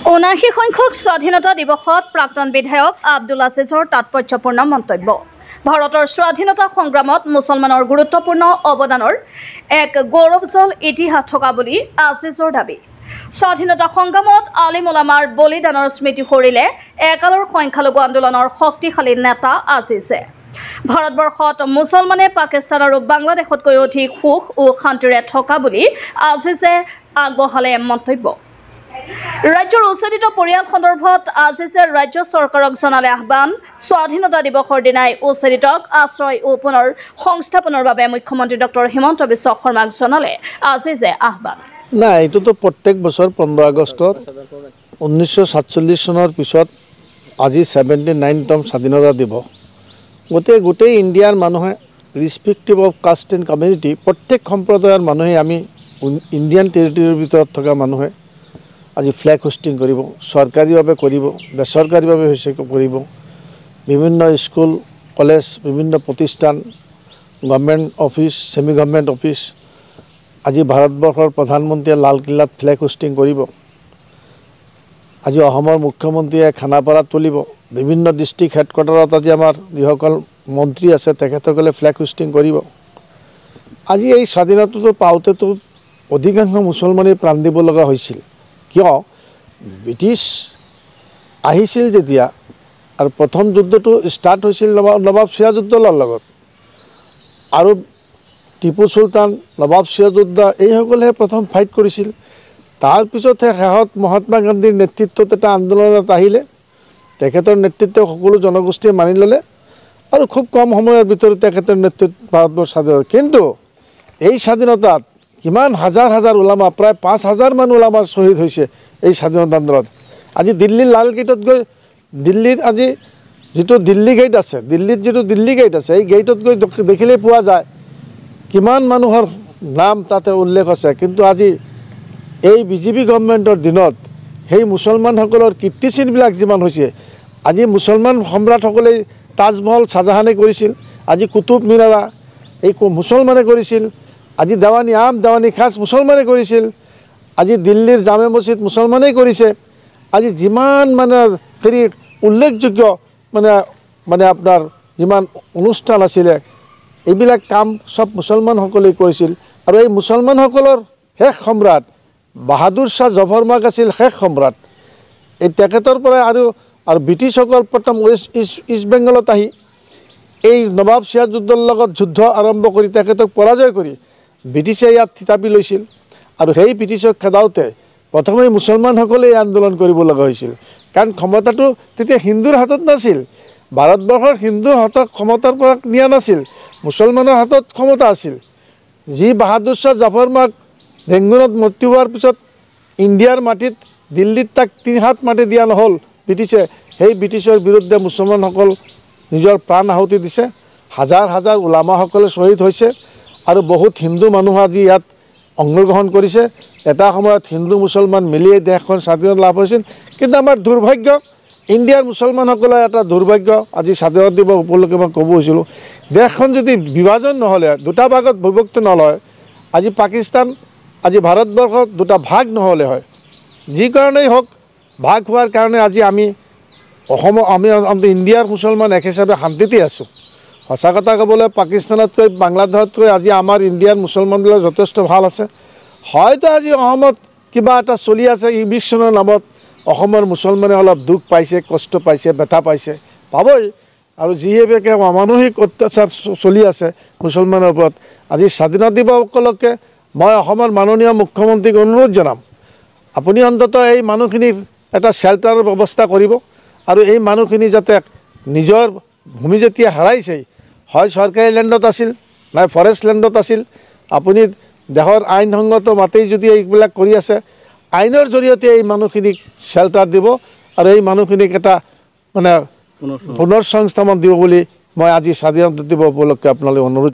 79 সংখ্যক স্বাধীনতা দিৱসত প্ৰাক্তন বিধায়ক আব্দুল আজিজৰ তাৎপৰ্যপূৰ্ণ মন্তব্য। ভাৰতৰ স্বাধীনতা সংগ্ৰামত মুছলমানৰ গুৰুত্বপূৰ্ণ অৱদানৰ এক গৌৰৱজল ইতিহাস থকা বুলি আজিজৰ দাবী। স্বাধীনতা সংগ্ৰামত আলিম ওলামাৰ বলিদানৰ স্মৃতি সৰিলে একালৰ সংখ্যালঘু আন্দোলনৰ শক্তিশালী নেতা আজিজে। ভাৰতবৰ্ষত মুছলমানে পাকিস্তান আৰু বাংলাদেশতকৈ অধিক সুখ ও শান্তিৰে থকা বুলি আজিজে আগবঢ়ালে মন্তব্য। ৰাজ্যৰ উচ্ছেদিত পৰিয়াল সন্দৰ্ভত আজিজে ৰাজ্য চৰকাৰক জনালে আহ্বান। স্বাধীনতা দিৱসৰ দিনাই উচ্ছেদিতক আশ্ৰয় ও পুনৰ সংস্থাপনৰ বাবে মুখ্যমন্ত্ৰী ডক্টৰ হিমন্ত বিশ্ব শৰ্মাক জনালে আজিজে আহ্বান। নাই, এইটোতো প্ৰত্যেক বছৰ 15 আগষ্টত 1947 চনৰ পিছত আজি 79তম স্বাধীনতা দিৱস। গোটেই ইণ্ডিয়াৰ মানুহে ৰিছপেক্টিভ অফ কাষ্ট এণ্ড কমিউনিটি প্ৰত্যেক সম্প্ৰদায়ৰ মানুহে আমি ইণ্ডিয়ান টেৰিটৰীৰ ভিতৰত থকা মানুহে আজি ফ্লেগ হোষ্টিং কৰিব, চৰকাৰীভাৱে কৰিব, বেচৰকাৰীভাৱে কৰিব। বিভিন্ন স্কুল কলেজ, বিভিন্ন প্ৰতিষ্ঠান, government office, semi government office, আজি ভাৰতবৰ্ষৰ প্ৰধানমন্ত্ৰীয়ে লালকিল্লাত ফ্লেগ হোষ্টিং কৰিব। আজি অসমৰ মুখ্যমন্ত্ৰীয়ে খানাপাৰাত তুলিব। বিভিন্ন ডিষ্ট্ৰিক্ট হেডকোৱাৰ্টাৰত আজি আমাৰ যিসকল মন্ত্ৰী আছে তেখেতসকলে ফ্লেগ হোষ্টিং কৰিব। আজি এই স্বাধীনতাটো পাওঁতেতো অধিকাংশ মুছলমানেই প্ৰাণ দিব লগা হৈছিল। কিয়? ব্ৰিটিছ আহিছিল যেতিয়া, আৰু প্ৰথম যুদ্ধটো ষ্টাৰ্ট হৈছিল নৱাব চিৰাজউদ্দৌলাৰ লগত, আৰু টিপু চুলতান, নৱাব চিৰাজউদ্দৌলা এইসকলেহে প্ৰথম ফাইট কৰিছিল। তাৰপিছতহে শেষত মহাত্মা গান্ধীৰ নেতৃত্বত এটা আন্দোলনত আহিলে, তেখেতৰ নেতৃত্ব সকলো জনগোষ্ঠীয়ে মানি ল'লে, আৰু খুব কম সময়ৰ ভিতৰত তেখেতৰ নেতৃত্বত ভাৰতবৰ্ষ স্বাধীন হ'ল। কিন্তু এই স্বাধীনতাত কিমান হাজাৰ হাজাৰ ওলামা, প্ৰায় 5000 মান ওলামাৰ শ্বহীদ হৈছে এই স্বাধীনতা আন্দোলনত। আজি দিল্লীৰ লাল গেটত গৈ, দিল্লীৰ আজি যিটো দিল্লী গেট আছে, দিল্লীত যিটো দিল্লী গেট আছে, এই গেটত গৈ দেখিলেই পোৱা যায় কিমান মানুহৰ নাম তাতে উল্লেখ আছে। কিন্তু আজি এই বিজেপি গভৰ্ণমেণ্টৰ দিনত সেই মুছলমানসকলৰ কীৰ্তিচিহ্নবিলাক যিমান হৈছে, আজি মুছলমান সম্ৰাটসকলে তাজমহল শ্বাহজাহানে কৰিছিল, আজি কুতুব মিনাৰা এই মুছলমানে কৰিছিল, আজি দেৱানী আম, দেৱানী খাছ মুছলমানে কৰিছিল, আজি দিল্লীৰ জামে মছজিদ মুছলমানেই কৰিছে। আজি যিমান হেৰি উল্লেখযোগ্য আপোনাৰ যিমান অনুষ্ঠান আছিলে, এইবিলাক কাম চব মুছলমানসকলেই কৰিছিল। আৰু এই মুছলমানসকলৰ শেষ সম্ৰাট বাহাদুৰ শ্বাহ জফৰমাৰ্গ আছিল শেষ সম্ৰাট। এই তেখেতৰ পৰাই আৰু ব্ৰিটিছসকল প্ৰথম ইষ্ট বেংগলত আহি এই নৱাব চিৰাজউদ্দৌলাৰ লগত যুদ্ধ আৰম্ভ কৰি তেখেতক পৰাজয় কৰি ব্ৰিটিছে ইয়াত থিতাপি লৈছিল। আৰু সেই ব্ৰিটিছক খেদাওঁতে প্ৰথমে মুছলমানসকলে আন্দোলন কৰিব লগা হৈছিল, কাৰণ ক্ষমতাটো তেতিয়া হিন্দুৰ হাতত নাছিল। ভাৰতবৰ্ষৰ হিন্দুৰ হাতত ক্ষমতাৰ পৰা নিয়া নাছিল, মুছলমানৰ হাতত ক্ষমতা আছিল। যি বাহাদুৰ শ্বাহ জফৰমাৰ্গ ৰেংগুনত মৃত্যু হোৱাৰ পিছত ইণ্ডিয়াৰ মাটিত, দিল্লীত তাক 3 হাত মাটি দিয়া নহ'ল ব্ৰিটিছে, সেই ব্ৰিটিছৰ বিৰুদ্ধে মুছলমানসকল নিজৰ প্ৰাণ আহুতি দিছে। হাজাৰ হাজাৰ ওলামাসকলে শ্বহীদ হৈছে, আৰু বহুত হিন্দু মানুহ আজি ইয়াত অংশগ্ৰহণ কৰিছে। এটা সময়ত হিন্দু মুছলমান মিলিয়ে দেশখন স্বাধীনতা লাভ হৈছিল। কিন্তু আমাৰ দুৰ্ভাগ্য, ইণ্ডিয়াৰ মুছলমানসকলৰ এটা দুৰ্ভাগ্য, আজি স্বাধীনতা দিৱস উপলক্ষে মই ক'ব হৈছিলোঁ, দেশখন যদি বিভাজন নহ'লে, দুটা ভাগত বিভক্ত নলয়, আজি পাকিস্তান, আজি ভাৰতবৰ্ষত দুটা ভাগ নহ'লে হয়। যি কাৰণেই হওক, ভাগ হোৱাৰ কাৰণে আজি আমি ইণ্ডিয়াৰ মুছলমান এক হিচাপে শান্তিতে আছোঁ। সঁচা কথা ক'বলৈ, পাকিস্তানতকৈ বাংলাদেশতকৈ আজি আমাৰ ইণ্ডিয়াৰ মুছলমানবিলাক যথেষ্ট ভাল আছে। হয়তো আজি অসমত কিবা এটা চলি আছে, ইভিকশ্যনৰ নামত অসমৰ মুছলমানে অলপ দুখ পাইছে, কষ্ট পাইছে, ব্যথা পাইছে, পাবই। আৰু যিহেতুকে অমানসিক অত্যাচাৰ চলি আছে মুছলমানৰ ওপৰত, আজি স্বাধীনতা দিৱস উপলক্ষে মই অসমৰ মাননীয় মুখ্যমন্ত্ৰীক অনুৰোধ জনাম, আপুনি অন্ততঃ এই মানুহখিনিৰ এটা শ্বেল্টাৰৰ ব্যৱস্থা কৰিব। আৰু এই মানুহখিনি যাতে নিজৰ ভূমি যেতিয়া হেৰাইছে, হয় চৰকাৰী লেণ্ডত আছিল, নাই ফৰেষ্ট লেণ্ডত আছিল, আপুনি দেশৰ আইনসংগত মাতেই যদি এইবিলাক কৰি আছে, আইনৰ জৰিয়তে এই মানুহখিনিক শ্বেল্টাৰ দিব, আৰু এই মানুহখিনিক এটা পুনৰ সংস্থাপন দিব বুলি মই আজি স্বাধীনতা দিৱস উপলক্ষে আপোনালৈ অনুৰোধ